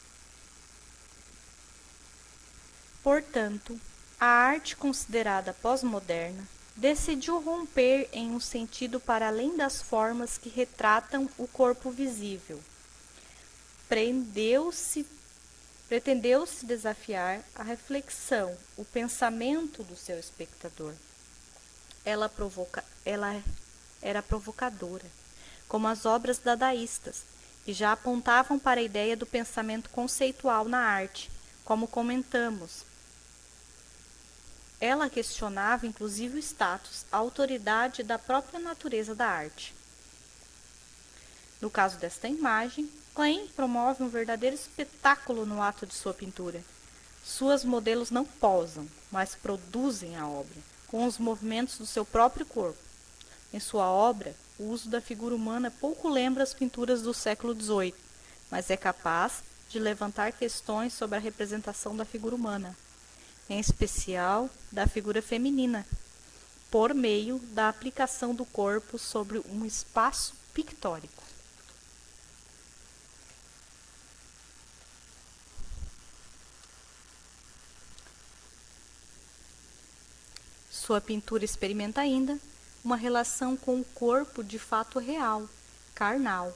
Portanto, a arte considerada pós-moderna decidiu romper em um sentido para além das formas que retratam o corpo visível. Pretendeu-se desafiar a reflexão, o pensamento do seu espectador. Ela era provocadora, como as obras dadaístas, e já apontavam para a ideia do pensamento conceitual na arte, como comentamos. Ela questionava inclusive o status, a autoridade da própria natureza da arte. No caso desta imagem, Klein promove um verdadeiro espetáculo no ato de sua pintura. Suas modelos não posam, mas produzem a obra, com os movimentos do seu próprio corpo. Em sua obra, o uso da figura humana pouco lembra as pinturas do século XVIII, mas é capaz de levantar questões sobre a representação da figura humana, em especial da figura feminina, por meio da aplicação do corpo sobre um espaço pictórico. Sua pintura experimenta ainda uma relação com o corpo de fato real, carnal.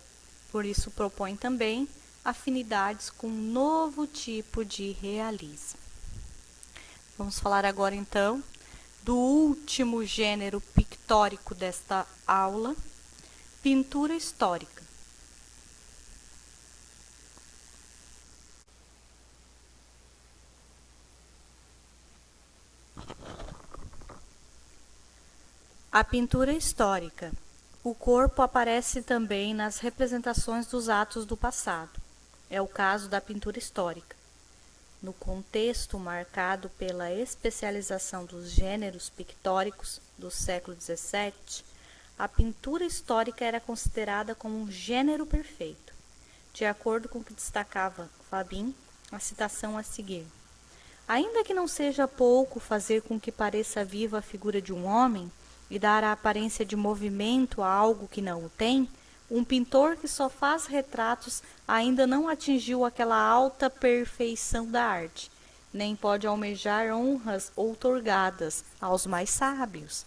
Por isso propõe também afinidades com um novo tipo de realismo. Vamos falar agora então do último gênero pictórico desta aula, pintura histórica. A pintura histórica. O corpo aparece também nas representações dos atos do passado. É o caso da pintura histórica. No contexto marcado pela especialização dos gêneros pictóricos do século XVII, a pintura histórica era considerada como um gênero perfeito. De acordo com o que destacava Fabin, a citação a seguir. Ainda que não seja pouco fazer com que pareça viva a figura de um homem, e dar a aparência de movimento a algo que não o tem, um pintor que só faz retratos ainda não atingiu aquela alta perfeição da arte, nem pode almejar honras outorgadas aos mais sábios.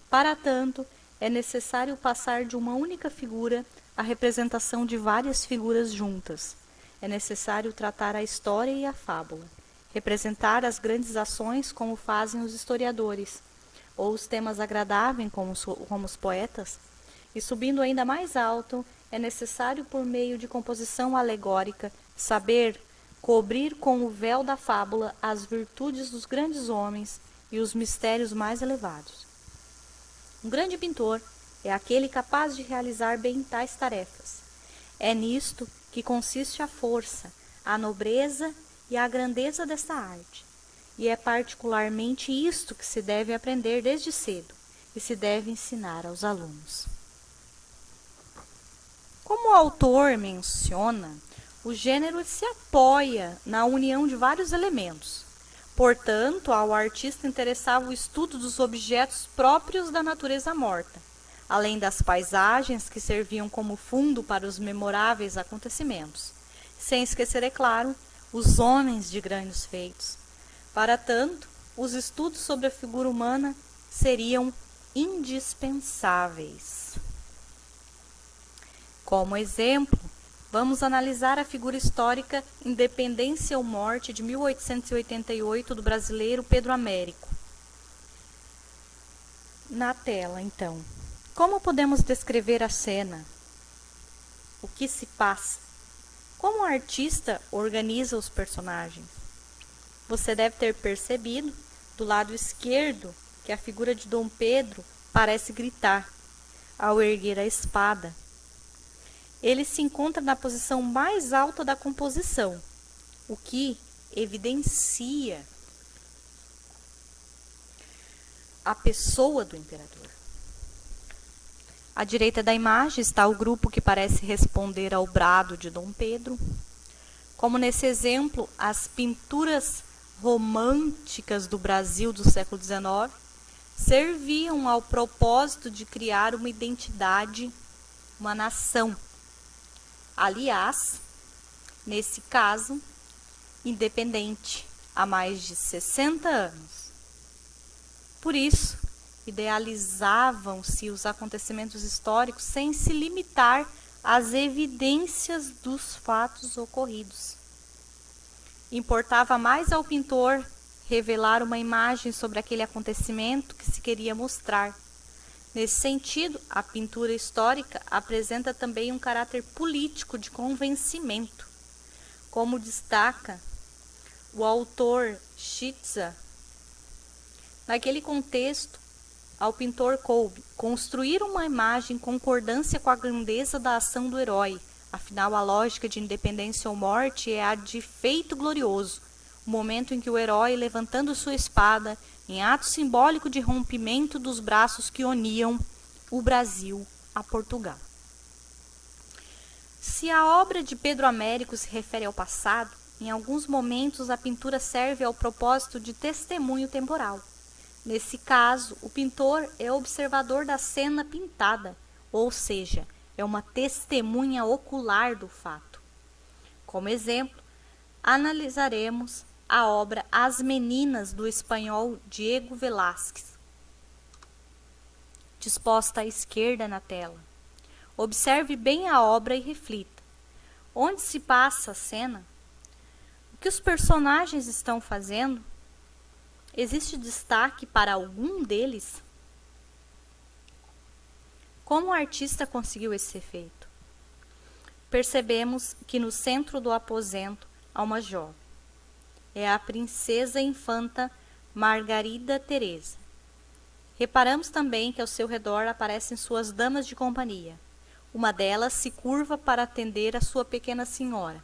Para tanto, é necessário passar de uma única figura à representação de várias figuras juntas. É necessário tratar a história e a fábula, representar as grandes ações como fazem os historiadores, ou os temas agradáveis como os poetas, e subindo ainda mais alto, é necessário, por meio de composição alegórica, saber cobrir com o véu da fábula as virtudes dos grandes homens e os mistérios mais elevados. Um grande pintor é aquele capaz de realizar bem tais tarefas. É nisto que consiste a força, a nobreza e a grandeza desta arte. E é particularmente isto que se deve aprender desde cedo e se deve ensinar aos alunos. Como o autor menciona, o gênero se apoia na união de vários elementos. Portanto, ao artista interessava o estudo dos objetos próprios da natureza morta, além das paisagens que serviam como fundo para os memoráveis acontecimentos, sem esquecer, é claro, os homens de grandes feitos. Para tanto, os estudos sobre a figura humana seriam indispensáveis. Como exemplo, vamos analisar a figura histórica Independência ou Morte de 1888 do brasileiro Pedro Américo. Na tela, então, como podemos descrever a cena? O que se passa? Como o artista organiza os personagens? Você deve ter percebido, do lado esquerdo, que a figura de Dom Pedro parece gritar ao erguer a espada. Ele se encontra na posição mais alta da composição, o que evidencia a pessoa do imperador. À direita da imagem está o grupo que parece responder ao brado de Dom Pedro. Como nesse exemplo, as pinturas românticas do Brasil do século XIX serviam ao propósito de criar uma identidade, uma nação. Aliás, nesse caso, independente, há mais de 60 anos. Por isso, idealizavam-se os acontecimentos históricos sem se limitar às evidências dos fatos ocorridos. Importava mais ao pintor revelar uma imagem sobre aquele acontecimento que se queria mostrar. Nesse sentido, a pintura histórica apresenta também um caráter político de convencimento, como destaca o autor Schitza. Naquele contexto, ao pintor coube construir uma imagem em concordância com a grandeza da ação do herói. Afinal, a lógica de independência ou morte é a de feito glorioso, o momento em que o herói, levantando sua espada, em ato simbólico de rompimento dos braços que uniam o Brasil a Portugal. Se a obra de Pedro Américo se refere ao passado, em alguns momentos a pintura serve ao propósito de testemunho temporal. Nesse caso, o pintor é observador da cena pintada, ou seja, é uma testemunha ocular do fato. Como exemplo, analisaremos a obra As Meninas, do espanhol Diego Velázquez, disposta à esquerda na tela. Observe bem a obra e reflita. Onde se passa a cena? O que os personagens estão fazendo? Existe destaque para algum deles? Como o artista conseguiu esse efeito? Percebemos que no centro do aposento há uma jovem. É a princesa infanta Margarida Teresa. Reparamos também que ao seu redor aparecem suas damas de companhia. Uma delas se curva para atender a sua pequena senhora.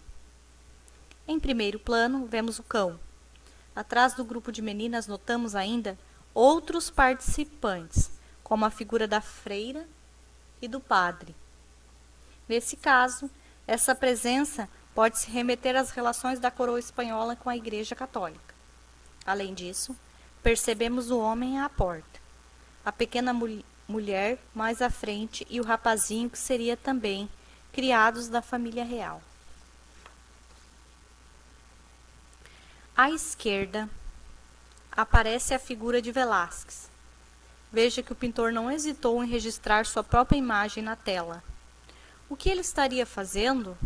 Em primeiro plano, vemos o cão. Atrás do grupo de meninas notamos ainda outros participantes, como a figura da freira e do padre. Nesse caso, essa presença pode se remeter às relações da coroa espanhola com a Igreja Católica. Além disso, percebemos o homem à porta, a pequena mulher mais à frente e o rapazinho que seria também criados da família real. À esquerda, aparece a figura de Velázquez. Veja que o pintor não hesitou em registrar sua própria imagem na tela. O que ele estaria fazendo?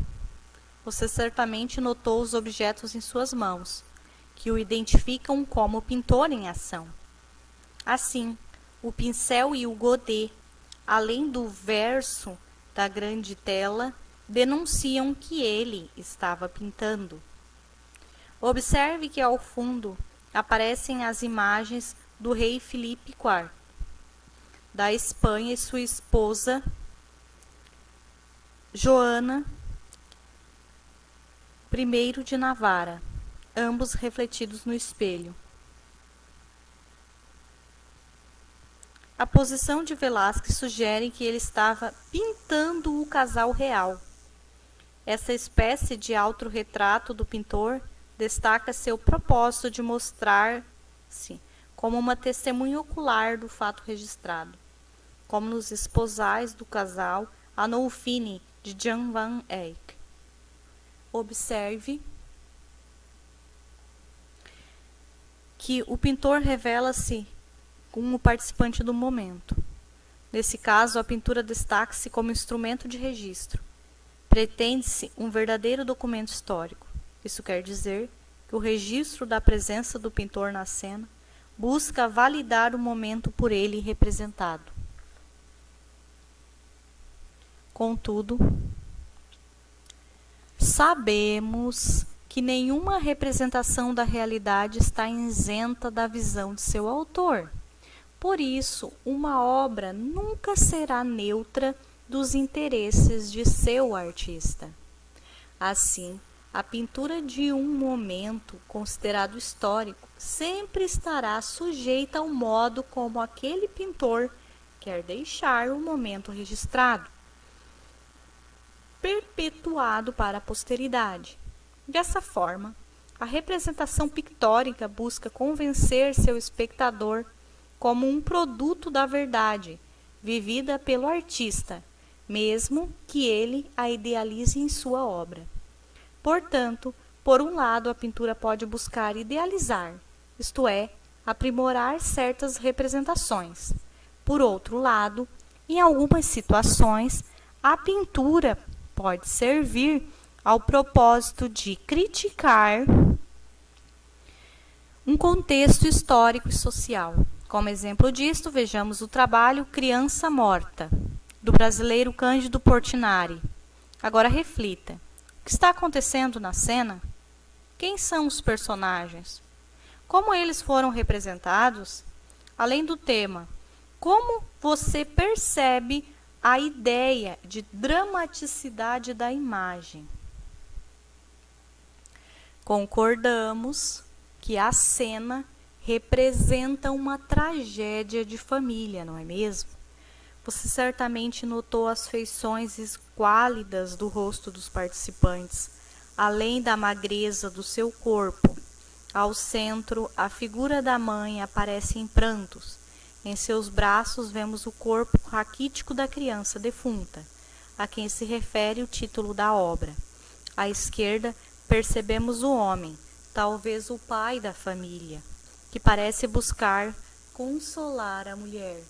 Você certamente notou os objetos em suas mãos, que o identificam como pintor em ação. Assim, o pincel e o godê, além do verso da grande tela, denunciam que ele estava pintando. Observe que ao fundo aparecem as imagens do rei Filipe IV, da Espanha, e sua esposa Joana I de Navarra, ambos refletidos no espelho. A posição de Velázquez sugere que ele estava pintando o casal real. Essa espécie de autorretrato do pintor destaca seu propósito de mostrar-se como uma testemunha ocular do fato registrado, como nos esposais do casal Arnolfini, de Jan van Eyck. Observe que o pintor revela-se como participante do momento. Nesse caso, a pintura destaca-se como instrumento de registro. Pretende-se um verdadeiro documento histórico. Isso quer dizer que o registro da presença do pintor na cena busca validar o momento por ele representado. Contudo, sabemos que nenhuma representação da realidade está isenta da visão de seu autor. Por isso, uma obra nunca será neutra dos interesses de seu artista. Assim, a pintura de um momento considerado histórico sempre estará sujeita ao modo como aquele pintor quer deixar o momento registrado, perpetuado para a posteridade. Dessa forma, a representação pictórica busca convencer seu espectador como um produto da verdade, vivida pelo artista, mesmo que ele a idealize em sua obra. Portanto, por um lado, a pintura pode buscar idealizar, isto é, aprimorar certas representações. Por outro lado, em algumas situações, a pintura pode servir ao propósito de criticar um contexto histórico e social, Como exemplo disto, vejamos o trabalho Criança Morta, do brasileiro Cândido Portinari. Agora reflita: o que está acontecendo na cena? Quem são os personagens? Como eles foram representados? Além do tema, como você percebe a ideia de dramaticidade da imagem? Concordamos que a cena representa uma tragédia de família, não é mesmo? Você certamente notou as feições esquálidas do rosto dos participantes, além da magreza do seu corpo. Ao centro, a figura da mãe aparece em prantos. Em seus braços vemos o corpo raquítico da criança defunta, a quem se refere o título da obra. À esquerda, percebemos o homem, talvez o pai da família, que parece buscar consolar a mulher.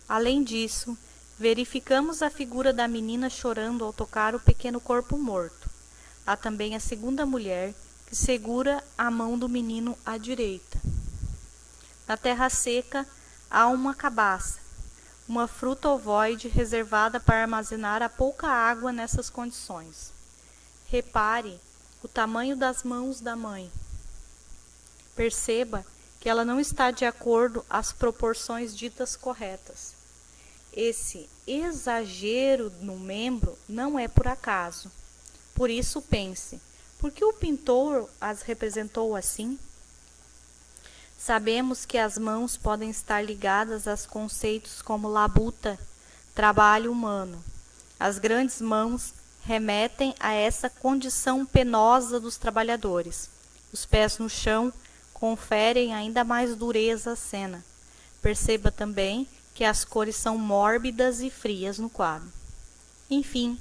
Além disso, verificamos a figura da menina chorando ao tocar o pequeno corpo morto. Há também a segunda mulher, que segura a mão do menino à direita. Na terra seca, há uma cabaça, uma fruta ovoide reservada para armazenar a pouca água nessas condições. Repare o tamanho das mãos da mãe. Perceba que ela não está de acordo às proporções ditas corretas. Esse exagero no membro não é por acaso. Por isso pense: por que o pintor as representou assim? Sabemos que as mãos podem estar ligadas a conceitos como labuta, trabalho humano. As grandes mãos remetem a essa condição penosa dos trabalhadores. Os pés no chão conferem ainda mais dureza à cena. Perceba também que as cores são mórbidas e frias no quadro. Enfim,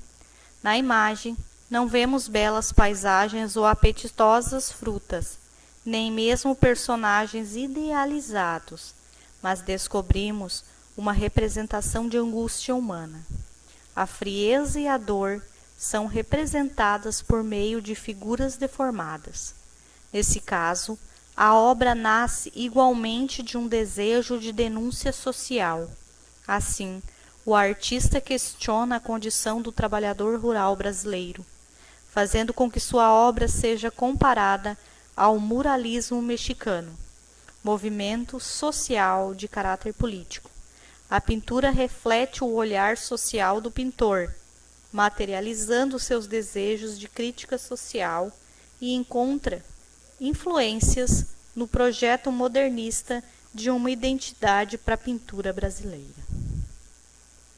na imagem, não vemos belas paisagens ou apetitosas frutas, nem mesmo personagens idealizados, mas descobrimos uma representação de angústia humana. A frieza e a dor são representadas por meio de figuras deformadas. Nesse caso, a obra nasce igualmente de um desejo de denúncia social. Assim, o artista questiona a condição do trabalhador rural brasileiro, fazendo com que sua obra seja comparada ao muralismo mexicano, movimento social de caráter político. A pintura reflete o olhar social do pintor, materializando seus desejos de crítica social, e encontra influências no projeto modernista de uma identidade para a pintura brasileira.